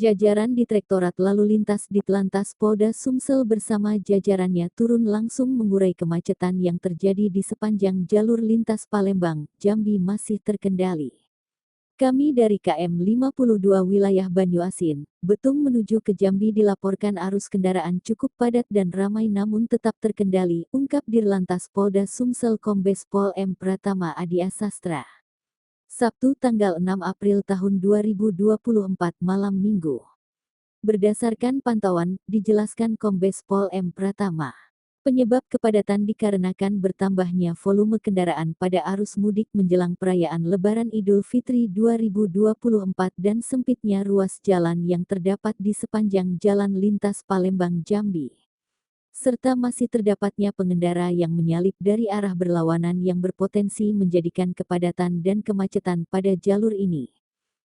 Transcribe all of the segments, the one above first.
Jajaran Direktorat Lalu Lintas Ditlantas Polda Sumsel bersama jajarannya turun langsung mengurai kemacetan yang terjadi di sepanjang jalur lintas Palembang, Jambi masih terkendali. Kami dari KM 52 wilayah Banyuasin, Betung menuju ke Jambi dilaporkan arus kendaraan cukup padat dan ramai namun tetap terkendali, ungkap Dirlantas Polda Sumsel Kombes Pol M. Pratama Adia Sastra. Sabtu tanggal 6 April tahun 2024 malam Minggu. Berdasarkan pantauan, dijelaskan Kombes Pol M. Pratama. Penyebab kepadatan dikarenakan bertambahnya volume kendaraan pada arus mudik menjelang perayaan Lebaran Idul Fitri 2024 dan sempitnya ruas jalan yang terdapat di sepanjang jalan lintas Palembang Jambi. Serta masih terdapatnya pengendara yang menyalip dari arah berlawanan yang berpotensi menjadikan kepadatan dan kemacetan pada jalur ini.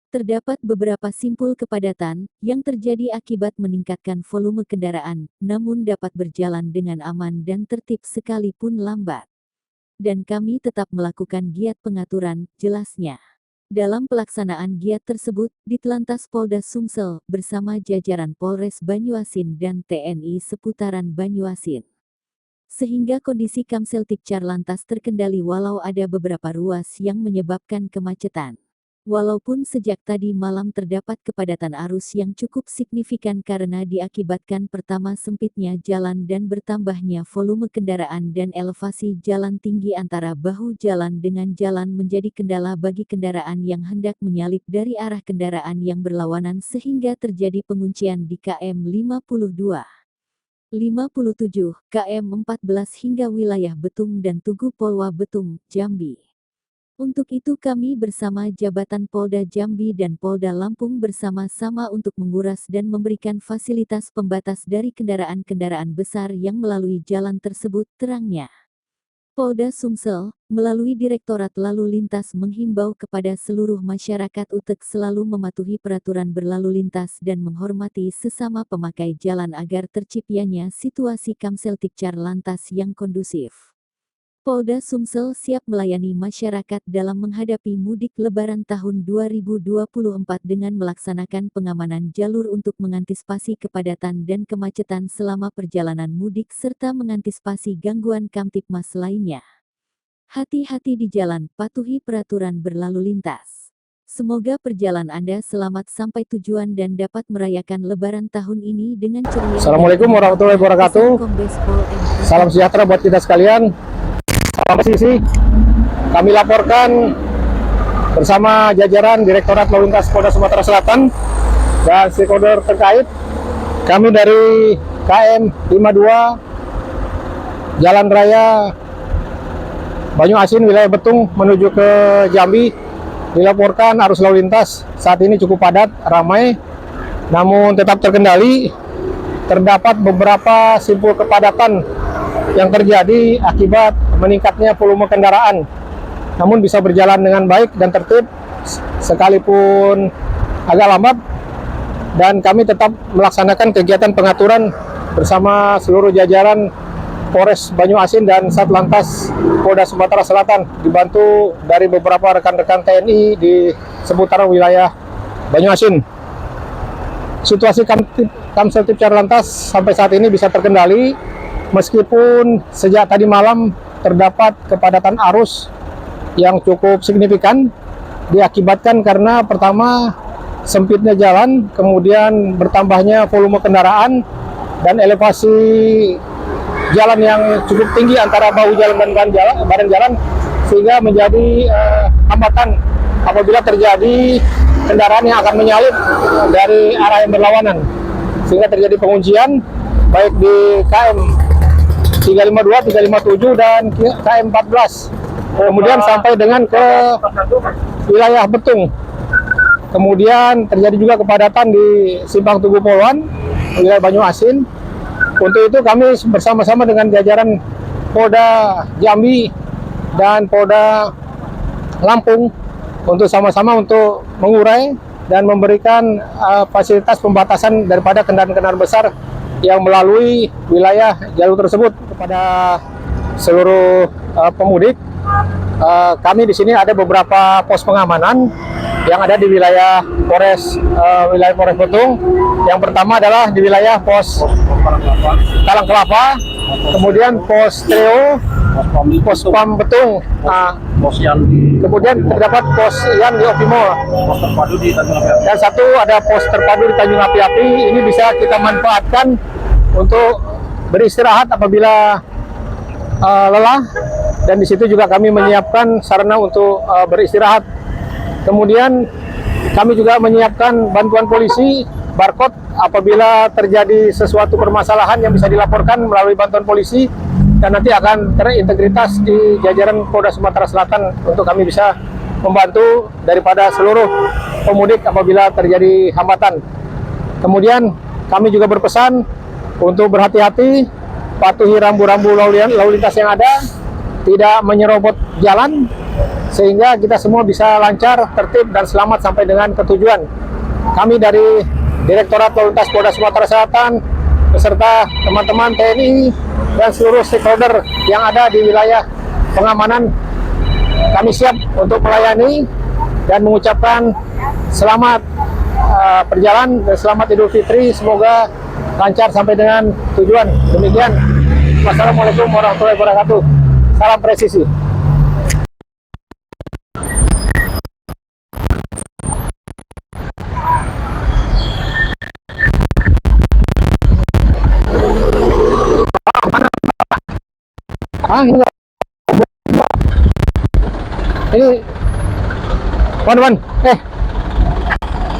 Terdapat beberapa simpul kepadatan yang terjadi akibat meningkatkan volume kendaraan, namun dapat berjalan dengan aman dan tertib sekalipun lambat. Dan kami tetap melakukan giat pengaturan, jelasnya. Dalam pelaksanaan giat tersebut, Ditlantas Polda Sumsel bersama jajaran Polres Banyuasin dan TNI seputaran Banyuasin. Sehingga kondisi Kamseltipcar lantas terkendali walau ada beberapa ruas yang menyebabkan kemacetan. Walaupun sejak tadi malam terdapat kepadatan arus yang cukup signifikan karena diakibatkan pertama sempitnya jalan dan bertambahnya volume kendaraan dan elevasi jalan tinggi antara bahu jalan dengan jalan menjadi kendala bagi kendaraan yang hendak menyalip dari arah kendaraan yang berlawanan sehingga terjadi penguncian di KM 52, 57, KM 14 hingga wilayah Betung dan Tugu Polwa Betung, Jambi. Untuk itu kami bersama Jabatan Polda Jambi dan Polda Lampung bersama-sama untuk menguras dan memberikan fasilitas pembatas dari kendaraan-kendaraan besar yang melalui jalan tersebut, terangnya. Polda Sumsel, melalui Direktorat Lalu Lintas menghimbau kepada seluruh masyarakat untuk selalu mematuhi peraturan berlalu lintas dan menghormati sesama pemakai jalan agar terciptanya situasi Kamseltipcar lantas yang kondusif. Polda Sumsel siap melayani masyarakat dalam menghadapi mudik Lebaran tahun 2024 dengan melaksanakan pengamanan jalur untuk mengantisipasi kepadatan dan kemacetan selama perjalanan mudik serta mengantisipasi gangguan Kamtipmas lainnya. Hati-hati di jalan, patuhi peraturan berlalu lintas. Semoga perjalanan Anda selamat sampai tujuan dan dapat merayakan Lebaran tahun ini dengan ceria. Assalamualaikum warahmatullahi wabarakatuh. Salam sejahtera buat kita sekalian. Salam sisi, kami laporkan bersama jajaran Direktorat Lalu Lintas Polda Sumatera Selatan dan stakeholder terkait. Kami dari KM 52 Jalan Raya Banyuasin wilayah Betung menuju ke Jambi dilaporkan arus lalu lintas saat ini cukup padat, ramai, namun tetap terkendali. Terdapat beberapa simpul kepadatan yang terjadi akibat meningkatnya volume kendaraan, namun bisa berjalan dengan baik dan tertib sekalipun agak lambat, dan kami tetap melaksanakan kegiatan pengaturan bersama seluruh jajaran Polres Banyuasin dan Satlantas Polda Sumatera Selatan dibantu dari beberapa rekan-rekan TNI di seputaran wilayah Banyuasin. Situasi Kamseltipcar lantas sampai saat ini bisa terkendali meskipun sejak tadi malam terdapat kepadatan arus yang cukup signifikan diakibatkan karena pertama sempitnya jalan, kemudian bertambahnya volume kendaraan dan elevasi jalan yang cukup tinggi antara bahu jalan dan badan jalan sehingga menjadi hambatan apabila terjadi kendaraan yang akan menyalip dari arah yang berlawanan sehingga terjadi penguncian baik di KM 352, 357 dan KM 14. Kemudian sampai dengan ke wilayah Betung. Kemudian terjadi juga kepadatan di Simpang Tugu Polwan, wilayah Banyuasin. Untuk itu kami bersama-sama dengan jajaran Polda Jambi dan Polda Lampung untuk sama-sama untuk mengurai dan memberikan fasilitas pembatasan daripada kendaraan-kendaraan besar yang melalui wilayah jalur tersebut kepada seluruh pemudik. Kami di sini ada beberapa pos pengamanan yang ada di wilayah Polres Betung. Yang pertama adalah di wilayah pos Talang Kelapa, kemudian pos Treo, pos Pam Betung, kemudian terdapat pos Yan di Opimo, dan satu ada pos terpadu di Tanjung Api-Api. Ini bisa kita manfaatkan untuk beristirahat apabila lelah, dan di situ juga kami menyiapkan sarana untuk beristirahat. Kemudian kami juga menyiapkan bantuan polisi barcode apabila terjadi sesuatu permasalahan yang bisa dilaporkan melalui bantuan polisi, dan nanti akan terintegritas di jajaran Polda Sumatera Selatan untuk kami bisa membantu daripada seluruh pemudik apabila terjadi hambatan. Kemudian kami juga berpesan untuk berhati-hati, patuhi rambu-rambu lalu lintas yang ada, tidak menyerobot jalan, sehingga kita semua bisa lancar, tertib, dan selamat sampai dengan ketujuan. Kami dari Direktorat Lalu Lintas Polda Sumatera Selatan beserta teman-teman TNI dan seluruh stakeholder yang ada di wilayah pengamanan, kami siap untuk melayani dan mengucapkan selamat perjalanan dan selamat Idul Fitri. Semoga lancar sampai dengan tujuan. Demikian. Wassalamualaikum warahmatullahi wabarakatuh. Salam presisi. Enggak. Ini teman-teman,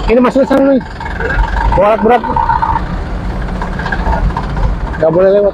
ini masuk sana nih, berat, nggak boleh lewat.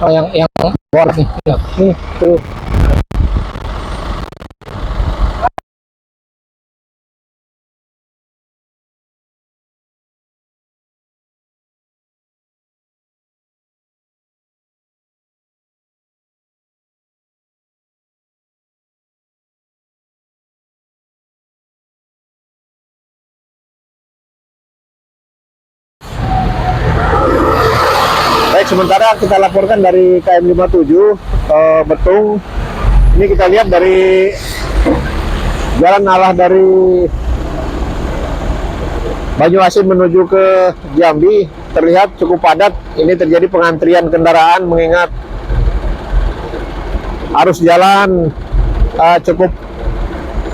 Oh, yang board nih. Nih, tuh. Baik, sementara kita laporkan dari KM 57 Betung. Ini kita lihat dari jalan arah dari Banyuasin menuju ke Jambi terlihat cukup padat. Ini terjadi pengantrian kendaraan mengingat arus jalan cukup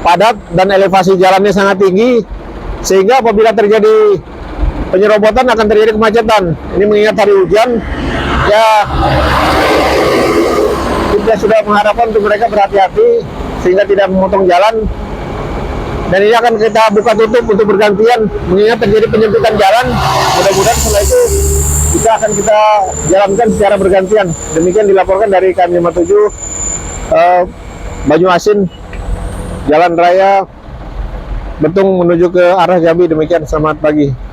padat dan elevasi jalannya sangat tinggi, sehingga apabila terjadi penyerobotan akan terjadi kemacetan. Ini mengingat hari hujan, ya kita sudah mengharapkan untuk mereka berhati-hati sehingga tidak memotong jalan. Dan ini akan kita buka tutup untuk bergantian mengingat terjadi penyempitan jalan. Mudah-mudahan setelah itu bisa akan kita jalankan secara bergantian. Demikian dilaporkan dari KM 57 Banyuasin, Jalan Raya Betung menuju ke arah Jambi. Demikian, selamat pagi.